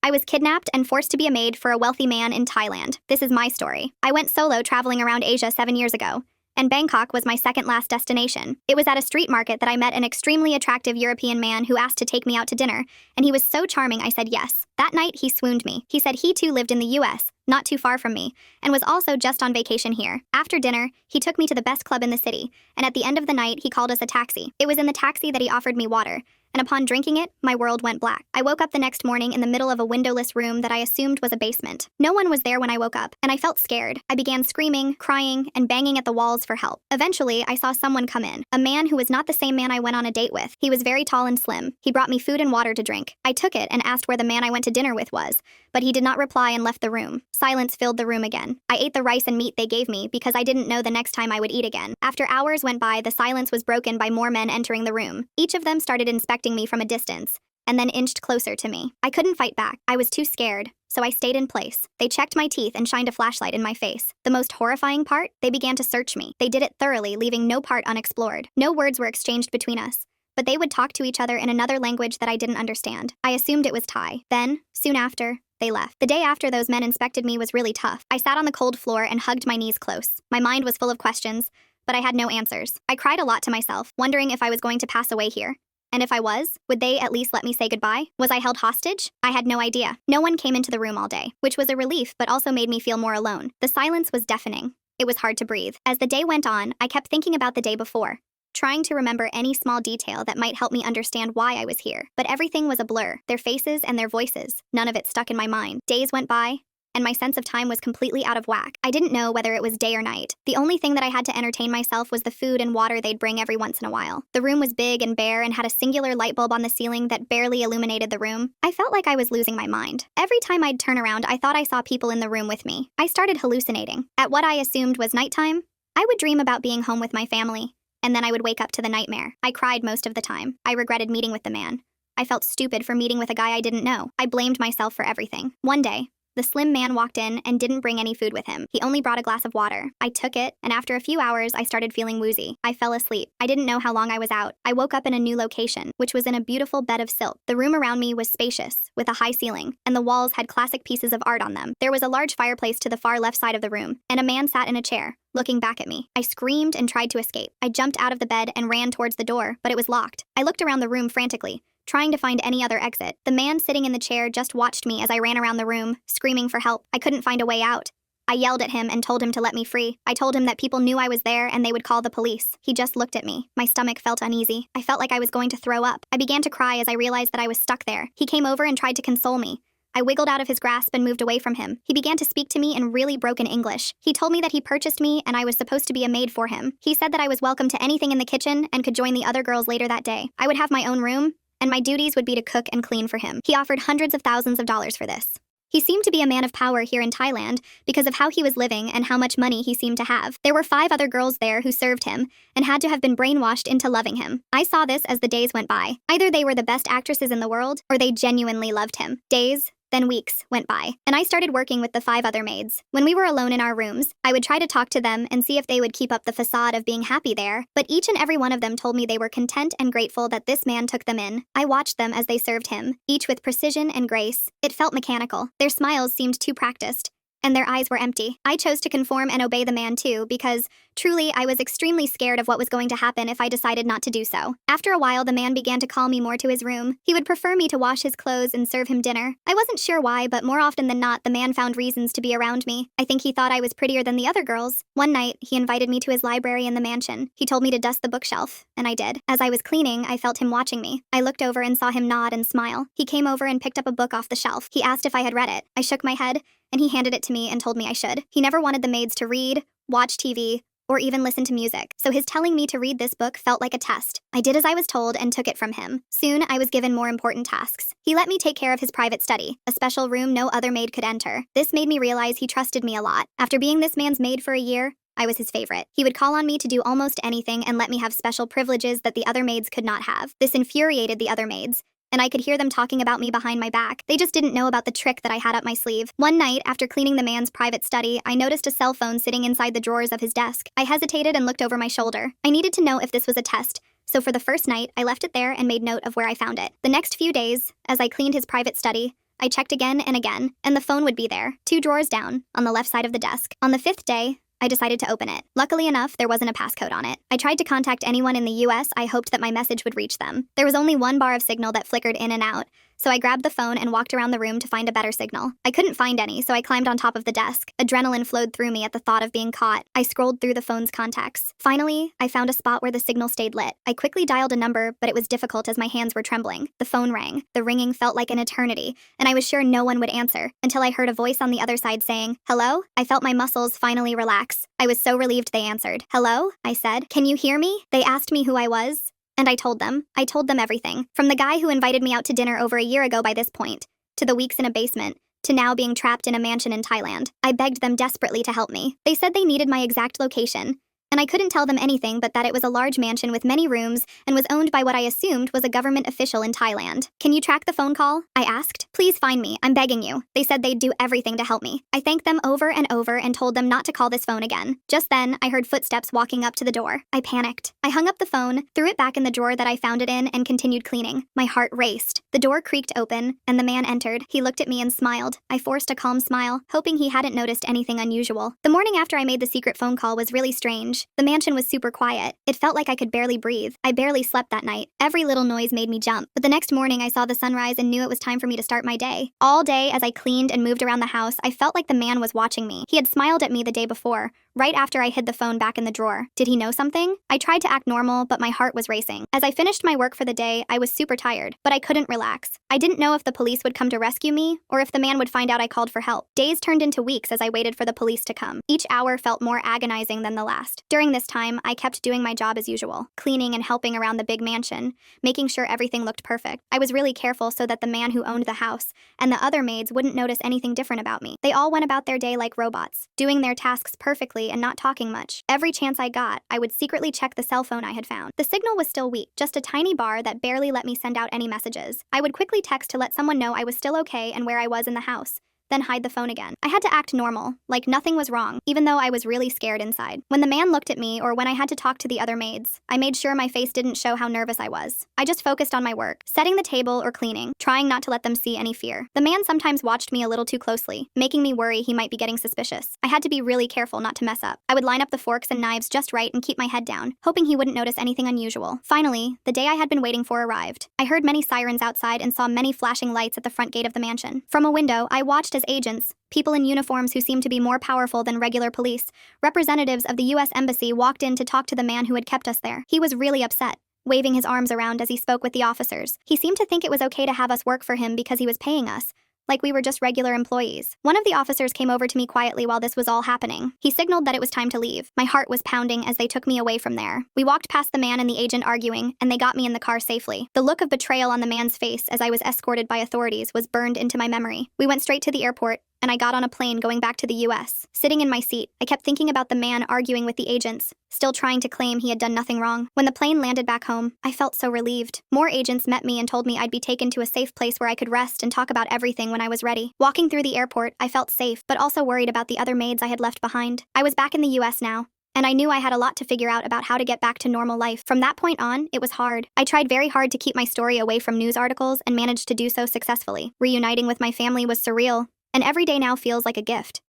I was kidnapped and forced to be a maid for a wealthy man in Thailand. This is my story. I went solo traveling around Asia 7 years ago, and Bangkok was my second last destination. It was at a street market that I met an extremely attractive European man who asked to take me out to dinner, and he was so charming I said yes. That night, he swooned me. He said he too lived in the US, not too far from me, and was also just on vacation here. After dinner, he took me to the best club in the city, and at the end of the night, he called us a taxi. It was in the taxi that he offered me water, and upon drinking it, my world went black. I woke up the next morning in the middle of a windowless room that I assumed was a basement. No one was there when I woke up, and I felt scared. I began screaming, crying, and banging at the walls for help. Eventually, I saw someone come in, a man who was not the same man I went on a date with. He was very tall and slim. He brought me food and water to drink. I took it and asked where the man I went to dinner with was, but he did not reply and left the room. Silence filled the room again. I ate the rice and meat they gave me because I didn't know the next time I would eat again. After hours went by, the silence was broken by more men entering the room. Each of them started inspecting me from a distance, and then inched closer to me. I couldn't fight back. I was too scared, so I stayed in place. They checked my teeth and shined a flashlight in my face. The most horrifying part? They began to search me. They did it thoroughly, leaving no part unexplored. No words were exchanged between us, but they would talk to each other in another language that I didn't understand. I assumed it was Thai. Then, soon after, they left. The day after those men inspected me was really tough. I sat on the cold floor and hugged my knees close. My mind was full of questions, but I had no answers. I cried a lot to myself, wondering if I was going to pass away here. And if I was, would they at least let me say goodbye? Was I held hostage? I had no idea. No one came into the room all day, which was a relief but also made me feel more alone. The silence was deafening. It was hard to breathe. As the day went on, I kept thinking about the day before, trying to remember any small detail that might help me understand why I was here. But everything was a blur. Their faces and their voices. None of it stuck in my mind. Days went by, and my sense of time was completely out of whack. I didn't know whether it was day or night. The only thing that I had to entertain myself was the food and water they'd bring every once in a while. The room was big and bare and had a singular light bulb on the ceiling that barely illuminated the room. I felt like I was losing my mind. Every time I'd turn around, I thought I saw people in the room with me. I started hallucinating. At what I assumed was nighttime, I would dream about being home with my family, and then I would wake up to the nightmare. I cried most of the time. I regretted meeting with the man. I felt stupid for meeting with a guy I didn't know. I blamed myself for everything. One day, the slim man walked in and didn't bring any food with him. He only brought a glass of water. I took it, and after a few hours, I started feeling woozy. I fell asleep. I didn't know how long I was out. I woke up in a new location, which was in a beautiful bed of silk. The room around me was spacious, with a high ceiling, and the walls had classic pieces of art on them. There was a large fireplace to the far left side of the room, and a man sat in a chair, looking back at me. I screamed and tried to escape. I jumped out of the bed and ran towards the door, but it was locked. I looked around the room frantically, trying to find any other exit. The man sitting in the chair just watched me as I ran around the room, screaming for help. I couldn't find a way out. I yelled at him and told him to let me free. I told him that people knew I was there and they would call the police. He just looked at me. My stomach felt uneasy. I felt like I was going to throw up. I began to cry as I realized that I was stuck there. He came over and tried to console me. I wiggled out of his grasp and moved away from him. He began to speak to me in really broken English. He told me that he purchased me and I was supposed to be a maid for him. He said that I was welcome to anything in the kitchen and could join the other girls later that day. I would have my own room, and my duties would be to cook and clean for him. He offered hundreds of thousands of dollars for this. He seemed to be a man of power here in Thailand because of how he was living and how much money he seemed to have. There were 5 other girls there who served him and had to have been brainwashed into loving him. I saw this as the days went by. Either they were the best actresses in the world or they genuinely loved him. Days, then weeks went by, and I started working with the 5 other maids. When we were alone in our rooms, I would try to talk to them and see if they would keep up the facade of being happy there, but each and every one of them told me they were content and grateful that this man took them in. I watched them as they served him, each with precision and grace. It felt mechanical. Their smiles seemed too practiced, and their eyes were empty. I chose to conform and obey the man too because, truly, I was extremely scared of what was going to happen if I decided not to do so. After a while, the man began to call me more to his room. He would prefer me to wash his clothes and serve him dinner. I wasn't sure why, but more often than not, the man found reasons to be around me. I think he thought I was prettier than the other girls. One night, he invited me to his library in the mansion. He told me to dust the bookshelf, and I did. As I was cleaning, I felt him watching me. I looked over and saw him nod and smile. He came over and picked up a book off the shelf. He asked if I had read it. I shook my head, and he handed it to me and told me I should. He never wanted the maids to read, watch TV, or even listen to music, so his telling me to read this book felt like a test. I did as I was told and took it from him. Soon, I was given more important tasks. He let me take care of his private study, a special room no other maid could enter. This made me realize he trusted me a lot. After being this man's maid for a year, I was his favorite. He would call on me to do almost anything and let me have special privileges that the other maids could not have. This infuriated the other maids, and I could hear them talking about me behind my back. They just didn't know about the trick that I had up my sleeve. One night, after cleaning the man's private study, I noticed a cell phone sitting inside the drawers of his desk. I hesitated and looked over my shoulder. I needed to know if this was a test, so for the first night, I left it there and made note of where I found it. The next few days, as I cleaned his private study, I checked again and again, and the phone would be there, 2 drawers down, on the left side of the desk. On the 5th day, I decided to open it. Luckily enough, there wasn't a passcode on it. I tried to contact anyone in the US. I hoped that my message would reach them. There was only one bar of signal that flickered in and out, so I grabbed the phone and walked around the room to find a better signal. I couldn't find any, so I climbed on top of the desk. Adrenaline flowed through me at the thought of being caught. I scrolled through the phone's contacts. Finally, I found a spot where the signal stayed lit. I quickly dialed a number, but it was difficult as my hands were trembling. The phone rang. The ringing felt like an eternity, and I was sure no one would answer, until I heard a voice on the other side saying, "Hello?" I felt my muscles finally relax. I was so relieved they answered. "Hello?" I said. "Can you hear me?" They asked me who I was. And I told them everything. From the guy who invited me out to dinner over a year ago by this point, to the weeks in a basement, to now being trapped in a mansion in Thailand. I begged them desperately to help me. They said they needed my exact location, and I couldn't tell them anything but that it was a large mansion with many rooms and was owned by what I assumed was a government official in Thailand. "Can you track the phone call?" I asked. "Please find me, I'm begging you." They said they'd do everything to help me. I thanked them over and over and told them not to call this phone again. Just then, I heard footsteps walking up to the door. I panicked. I hung up the phone, threw it back in the drawer that I found it in, and continued cleaning. My heart raced. The door creaked open, and the man entered. He looked at me and smiled. I forced a calm smile, hoping he hadn't noticed anything unusual. The morning after I made the secret phone call was really strange. The mansion was super quiet. It felt like I could barely breathe. I barely slept that night. Every little noise made me jump. But the next morning, I saw the sunrise and knew it was time for me to start my day. All day, as I cleaned and moved around the house, I felt like the man was watching me. He had smiled at me the day before, right after I hid the phone back in the drawer. Did he know something? I tried to act normal, but my heart was racing. As I finished my work for the day, I was super tired, but I couldn't relax. I didn't know if the police would come to rescue me, or if the man would find out I called for help. Days turned into weeks as I waited for the police to come. Each hour felt more agonizing than the last. During this time, I kept doing my job as usual, cleaning and helping around the big mansion, making sure everything looked perfect. I was really careful so that the man who owned the house and the other maids wouldn't notice anything different about me. They all went about their day like robots, doing their tasks perfectly and not talking much. Every chance I got, I would secretly check the cell phone I had found. The signal was still weak, just a tiny bar that barely let me send out any messages. I would quickly text to let someone know I was still okay and where I was in the house, then hide the phone again. I had to act normal, like nothing was wrong, even though I was really scared inside. When the man looked at me or when I had to talk to the other maids, I made sure my face didn't show how nervous I was. I just focused on my work, setting the table or cleaning, trying not to let them see any fear. The man sometimes watched me a little too closely, making me worry he might be getting suspicious. I had to be really careful not to mess up. I would line up the forks and knives just right and keep my head down, hoping he wouldn't notice anything unusual. Finally, the day I had been waiting for arrived. I heard many sirens outside and saw many flashing lights at the front gate of the mansion. From a window, I watched as agents, people in uniforms who seemed to be more powerful than regular police, representatives of the US Embassy, walked in to talk to the man who had kept us there. He was really upset, waving his arms around as he spoke with the officers. He seemed to think it was okay to have us work for him because he was paying us, like we were just regular employees. One of the officers came over to me quietly while this was all happening. He signaled that it was time to leave. My heart was pounding as they took me away from there. We walked past the man and the agent arguing, and they got me in the car safely. The look of betrayal on the man's face as I was escorted by authorities was burned into my memory. We went straight to the airport, and I got on a plane going back to the US. Sitting in my seat, I kept thinking about the man arguing with the agents, still trying to claim he had done nothing wrong. When the plane landed back home, I felt so relieved. More agents met me and told me I'd be taken to a safe place where I could rest and talk about everything when I was ready. Walking through the airport, I felt safe, but also worried about the other maids I had left behind. I was back in the US now, and I knew I had a lot to figure out about how to get back to normal life. From that point on, it was hard. I tried very hard to keep my story away from news articles and managed to do so successfully. Reuniting with my family was surreal, and every day now feels like a gift.